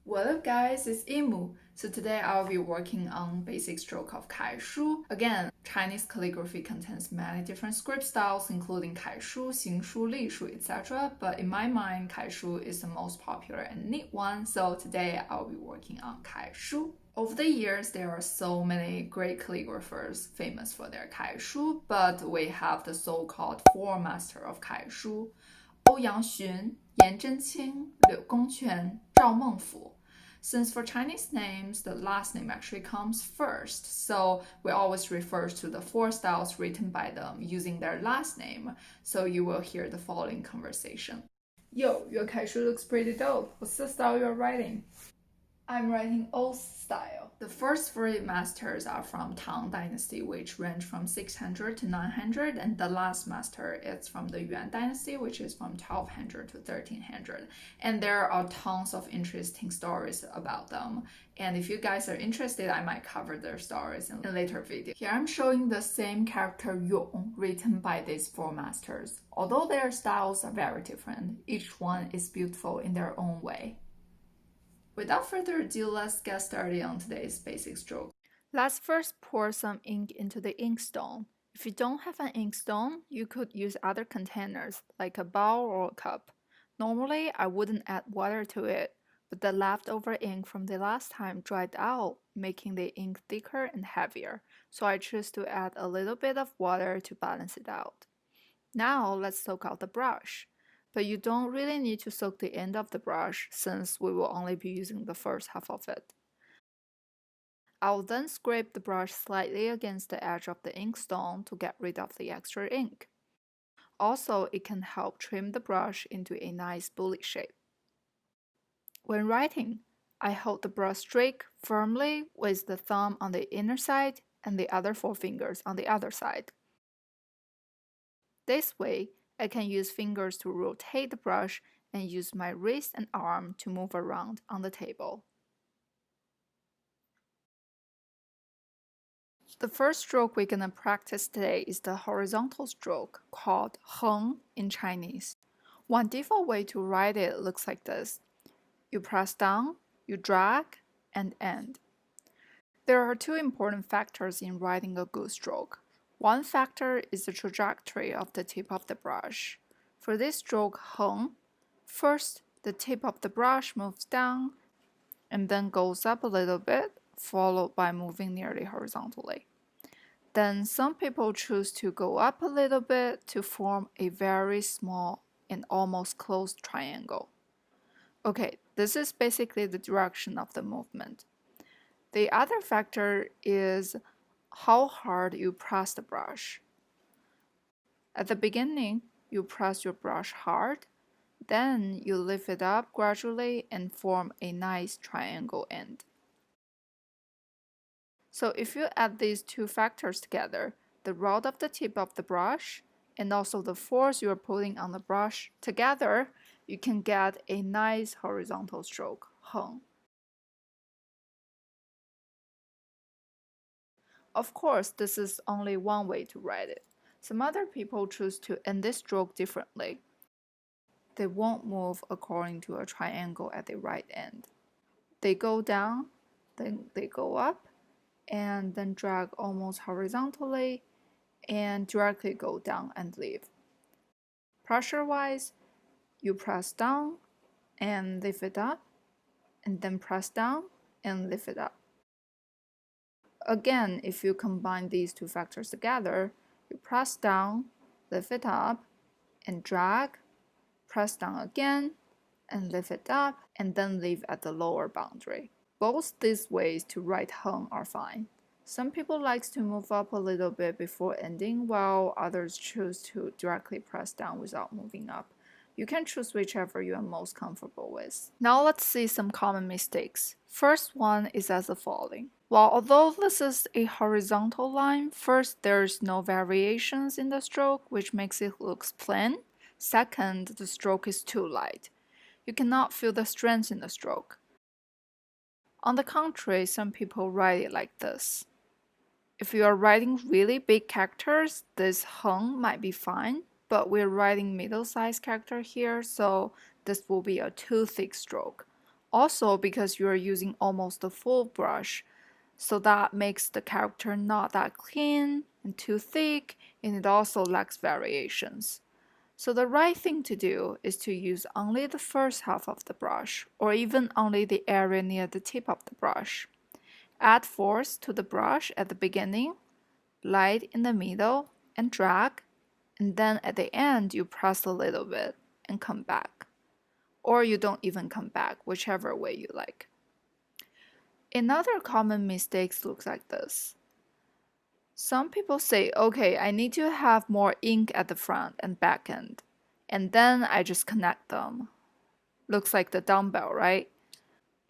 What up guys, it's Imu. So today I'll be working on basic stroke of 楷书. Again, Chinese calligraphy contains many different script styles including 楷书, 行书, 隶书, etc. But in my mind, 楷书 is the most popular and neat one. So today I'll be working on 楷书. Over the years, there are so many great calligraphers famous for their 楷书, but we have the so-called four master of 楷书. 欧阳询, Yan Zhenqing, Liu Gongquan, Zhao Mengfu. Since for Chinese names, the last name actually comes first, so we always refer to the four styles written by them using their last name, so you will hear the following conversation. Yo, your 楷书 looks pretty dope. What's the style you're writing? I'm writing old style. The first three masters are from Tang Dynasty, which range from 600 to 900, and the last master is from the Yuan Dynasty, which is from 1200 to 1300. And there are tons of interesting stories about them. And if you guys are interested, I might cover their stories in a later video. Here I'm showing the same character Yong, written by these four masters. Although their styles are very different, each one is beautiful in their own way. Without further ado, let's get started on today's basic stroke. Let's first pour some ink into the inkstone. If you don't have an inkstone, you could use other containers like a bowl or a cup. Normally, I wouldn't add water to it, but the leftover ink from the last time dried out, making the ink thicker and heavier, so I choose to add a little bit of water to balance it out. Now, let's soak out the brush. But you don't really need to soak the end of the brush since we will only be using the first half of it. I'll then scrape the brush slightly against the edge of the inkstone to get rid of the extra ink. Also, it can help trim the brush into a nice bullet shape. When writing, I hold the brush stroke firmly with the thumb on the inner side and the other four fingers on the other side. This way, I can use fingers to rotate the brush and use my wrist and arm to move around on the table. The first stroke we're going to practice today is the horizontal stroke called heng in Chinese. One default way to write it looks like this. You press down, you drag, and end. There are two important factors in writing a good stroke. One factor is the trajectory of the tip of the brush. For this stroke heng, first the tip of the brush moves down and then goes up a little bit, followed by moving nearly horizontally. Then some people choose to go up a little bit to form a very small and almost closed triangle. Okay, this is basically the direction of the movement. The other factor is how hard you press the brush. At the beginning, you press your brush hard, then you lift it up gradually and form a nice triangle end. So if you add these two factors together, the round of the tip of the brush and also the force you are putting on the brush together, you can get a nice horizontal stroke, heng. Of course, this is only one way to write it. Some other people choose to end this stroke differently. They won't move according to a triangle at the right end. They go down, then they go up, and then drag almost horizontally, and directly go down and leave. Pressure-wise, you press down and lift it up, and then press down and lift it up. Again, if you combine these two factors together, you press down, lift it up, and drag, press down again, and lift it up, and then leave at the lower boundary. Both these ways to write heng are fine. Some people like to move up a little bit before ending, while others choose to directly press down without moving up. You can choose whichever you are most comfortable with. Now let's see some common mistakes. First one is as the following. Well, although this is a horizontal line, first, there's no variations in the stroke, which makes it look plain. Second, the stroke is too light. You cannot feel the strength in the stroke. On the contrary, some people write it like this. If you are writing really big characters, this heng might be fine, but we're writing middle-sized character here, so this will be a too thick stroke. Also, because you are using almost a full brush, so that makes the character not that clean and too thick, and it also lacks variations. So the right thing to do is to use only the first half of the brush, or even only the area near the tip of the brush. Add force to the brush at the beginning, light in the middle, and drag, and then at the end you press a little bit and come back. Or you don't even come back, whichever way you like. Another common mistake looks like this. Some people say, okay, I need to have more ink at the front and back end, and then I just connect them. Looks like the dumbbell, right?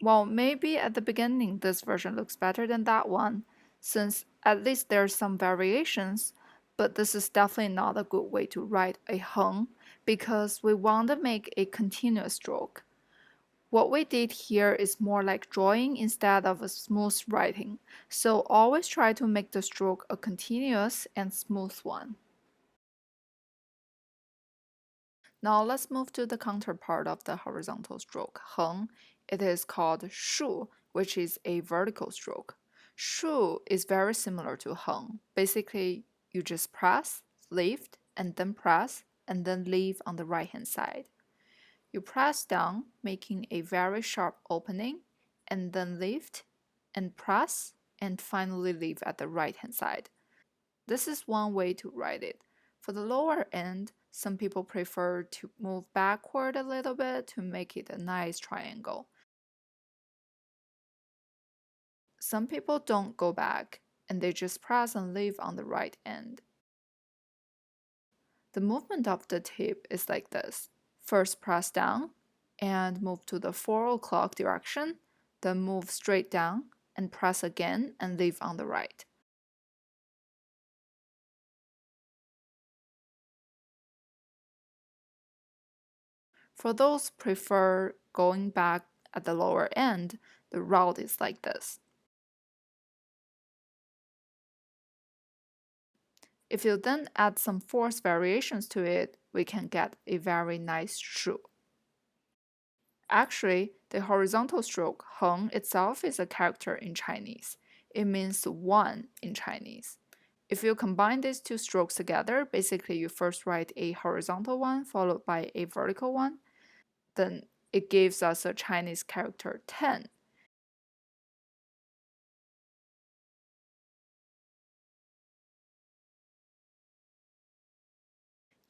Well, maybe at the beginning this version looks better than that one, since at least there's some variations, but this is definitely not a good way to write a heng, because we want to make a continuous stroke. What we did here is more like drawing instead of a smooth writing, so always try to make the stroke a continuous and smooth one. Now let's move to the counterpart of the horizontal stroke, heng. It is called shu, which is a vertical stroke. Shu is very similar to heng. Basically, you just press, lift, and then press, and then leave on the right-hand side. You press down, making a very sharp opening, and then lift, and press, and finally leave at the right-hand side. This is one way to write it. For the lower end, some people prefer to move backward a little bit to make it a nice triangle. Some people don't go back, and they just press and leave on the right end. The movement of the tip is like this. First press down and move to the 4 o'clock direction, then move straight down and press again and leave on the right. For those prefer going back at the lower end, the route is like this. If you then add some force variations to it, we can get a very nice shu. Actually, the horizontal stroke, heng itself is a character in Chinese. It means one in Chinese. If you combine these two strokes together, basically you first write a horizontal one followed by a vertical one, then it gives us a Chinese character 10.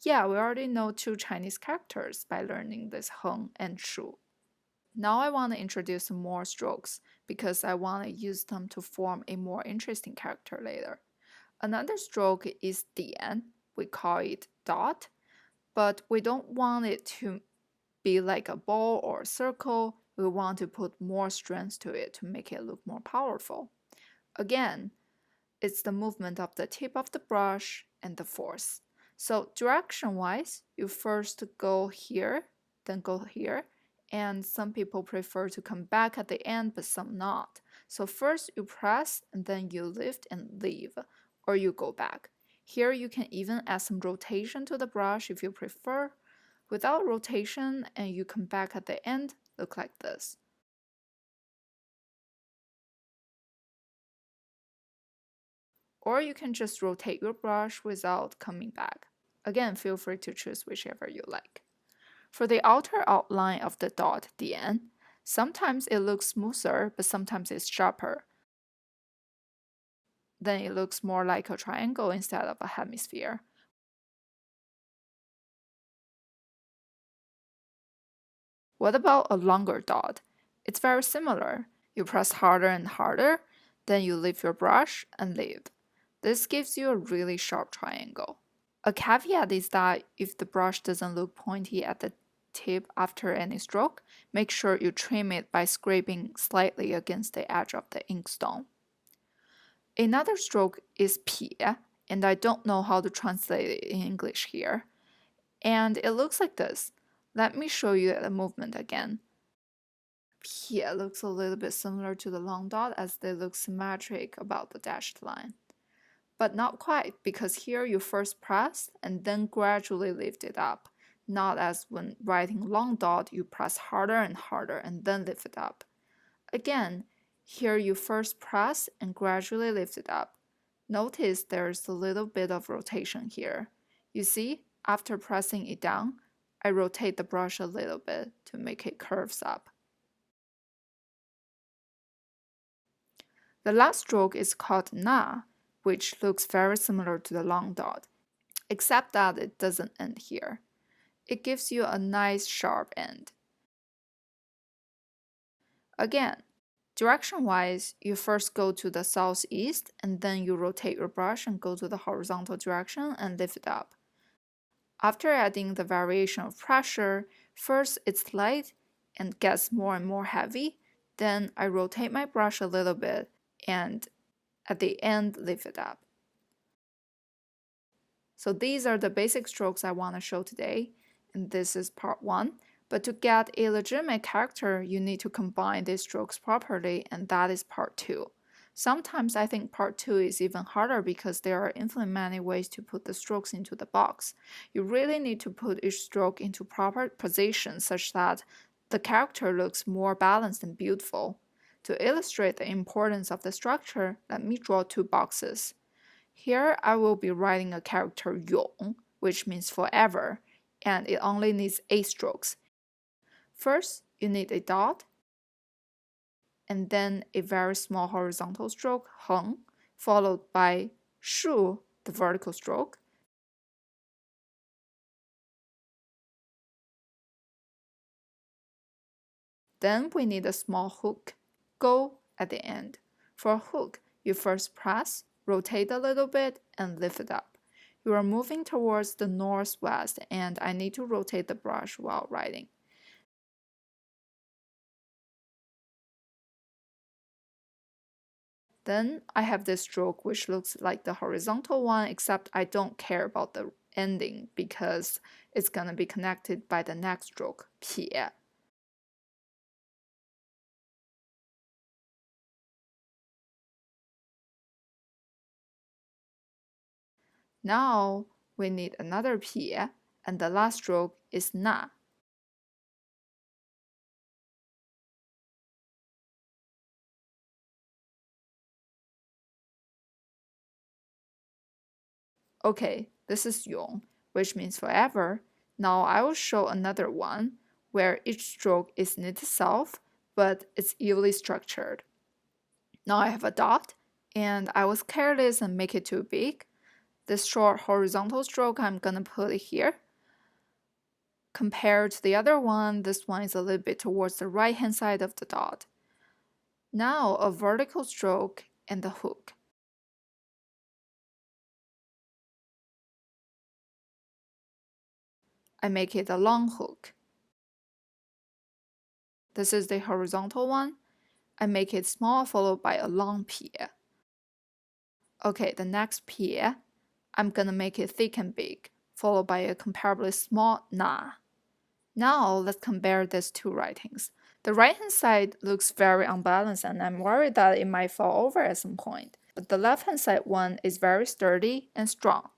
Yeah, we already know two Chinese characters by learning this heng and shu. Now I want to introduce some more strokes because I want to use them to form a more interesting character later. Another stroke is dian. We call it dot, but we don't want it to be like a ball or a circle. We want to put more strength to it to make it look more powerful. Again, it's the movement of the tip of the brush and the force. So direction-wise, you first go here, then go here, and some people prefer to come back at the end, but some not. So first you press, and then you lift and leave, or you go back. Here you can even add some rotation to the brush if you prefer. Without rotation, and you come back at the end, look like this. Or you can just rotate your brush without coming back. Again, feel free to choose whichever you like. For the outer outline of the dot, dian, sometimes it looks smoother, but sometimes it's sharper. Then it looks more like a triangle instead of a hemisphere. What about a longer dot? It's very similar. You press harder and harder, then you lift your brush and leave. This gives you a really sharp triangle. A caveat is that if the brush doesn't look pointy at the tip after any stroke, make sure you trim it by scraping slightly against the edge of the inkstone. Another stroke is pie, and I don't know how to translate it in English here. And it looks like this. Let me show you the movement again. Pie looks a little bit similar to the long dot as they look symmetric about the dashed line. But not quite, because here you first press and then gradually lift it up. not as when writing long dot, you press harder and harder and then lift it up. Again, here you first press and gradually lift it up. Notice there's a little bit of rotation here. You see, after pressing it down, I rotate the brush a little bit to make it curves up. The last stroke is called na, which looks very similar to the long dot, except that it doesn't end here. It gives you a nice sharp end. Again, direction-wise, you first go to the southeast and then you rotate your brush and go to the horizontal direction and lift it up. After adding the variation of pressure, first it's light and gets more and more heavy, then I rotate my brush a little bit and at the end lift it up. So these are the basic strokes I want to show today, and this is part 1. But to get a legitimate character, you need to combine these strokes properly, and that is part 2. Sometimes I think part 2 is even harder because there are infinitely many ways to put the strokes into the box. You really need to put each stroke into proper position such that the character looks more balanced and beautiful. To illustrate the importance of the structure, let me draw 2 boxes. Here I will be writing a character 永, which means forever, and it only needs 8 strokes. First, you need a dot, and then a very small horizontal stroke, 横, followed by 竖, the vertical stroke. Then we need a small hook, 勾, at the end. For a hook, you first press, rotate a little bit, and lift it up. You are moving towards the northwest, and I need to rotate the brush while writing. Then I have this stroke which looks like the horizontal one, except I don't care about the ending because it's going to be connected by the next stroke, 撇. Now we need another 撇, and the last stroke is na. Okay, this is 永, which means forever. Now I will show another one where each stroke is in itself, but it's evenly structured. Now I have a dot, and I was careless and make it too big. This short horizontal stroke I'm gonna put it here. Compared to the other one, this one is a little bit towards the right hand side of the dot. Now a vertical stroke and the hook. I make it a long hook. This is the horizontal one. I make it small followed by a long 撇. Okay, the next 撇, I'm gonna make it thick and big, followed by a comparably small na. Now let's compare these 2 writings. The right-hand side looks very unbalanced and I'm worried that it might fall over at some point. But the left-hand side one is very sturdy and strong.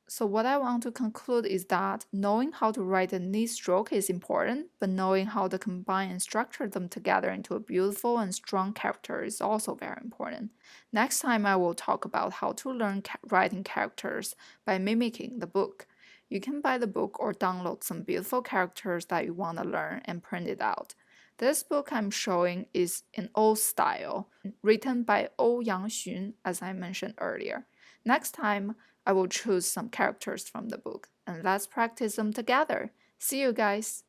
So what I want to conclude is that knowing how to write a neat stroke is important, but knowing how to combine and structure them together into a beautiful and strong character is also very important. Next time I will talk about how to learn writing characters by mimicking the book. You can buy the book or download some beautiful characters that you want to learn and print it out. This book I'm showing is in old style, written by Ou Yangxun, as I mentioned earlier. Next time, I will choose some characters from the book, and let's practice them together. See you guys!